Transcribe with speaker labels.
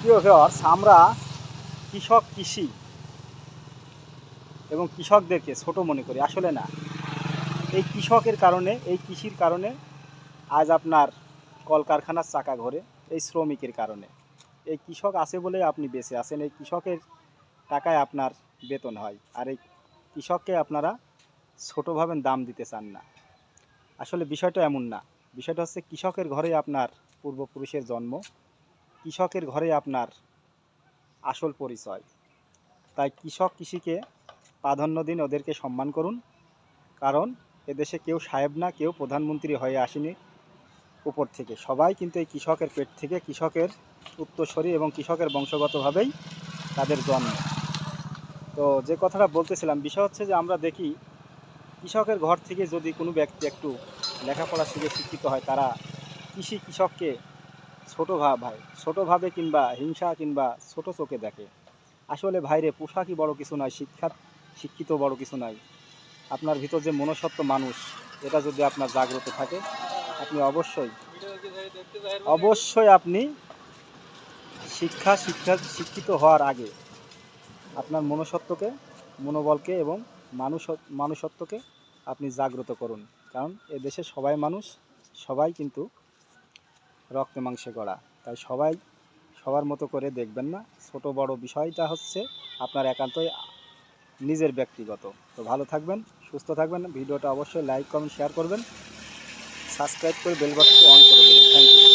Speaker 1: প্রিয় ভিউয়ার্স, আমরা কৃষি এবং কৃষকদেরকে ছোট মনে করি, আসলে না। এই কৃষকের কারণে, এই কৃষির কারণে আজ আপনার কলকারখানার চাকা ঘোরে। এই শ্রমিকের কারণে, এই কৃষক আছে বলেই আপনি বেঁচে আছেন। এই কৃষকের টাকায় আপনার বেতন হয়, আর এই কৃষককে আপনারা ছোট ভাবেন, দাম দিতে চান না। আসলে বিষয়টা এমন না। বিষয়টা হচ্ছে কৃষকের ঘরেই আপনার পূর্বপুরুষের জন্ম, কৃষকের ঘরেই আপনার আসল পরিচয়। তাই কৃষিকে প্রাধান্য দিন, ওদেরকে সম্মান করুন। কারণ এদেশে কেউ সাহেব না, কেউ প্রধানমন্ত্রী হয়ে আসেনি উপর থেকে। সবাই কিন্তু এই কৃষকের পেট থেকে, কৃষকের উত্তরসূরি এবং কৃষকের বংশগতভাবেই তাদের জন্ম। তো যে কথাটা বলতেছিলাম, বিষয় হচ্ছে যে আমরা দেখি কৃষকের ঘর থেকে যদি কোনো ব্যক্তি একটু লেখাপড়া শিখে শিক্ষিত হয়, তারা কৃষককে ছোটোভাবে কিংবা হিংসা কিংবা ছোট চোখে দেখে। আসলে ভাইরে, পোশাকই বড় কিছু নয়, শিক্ষিত বড় কিছু নয়। আপনার ভিতর যে মনুষ্যত্ব, মানুষ, এটা যদি আপনার জাগ্রত থাকে, আপনি অবশ্যই আপনি শিক্ষিত হওয়ার আগে আপনার মনুষ্যত্বকে, মনোবলকে এবং মানুষত্বকে আপনি জাগ্রত করুন। কারণ এদেশে সবাই মানুষ, সবাই কিন্তু রক্তে মাংসে গড়া। তাই সবাই সবার মতো করে দেখবেন না। ছোট বড় বিষয়টা হচ্ছে আপনার একান্তই নিজের ব্যক্তিগত। তো ভালো থাকবেন, সুস্থ থাকবেন। ভিডিওটা অবশ্যই লাইক, কমেন্ট, শেয়ার করবেন। সাবস্ক্রাইব করে বেল বাটনটি অন করে দেবেন। Thank you.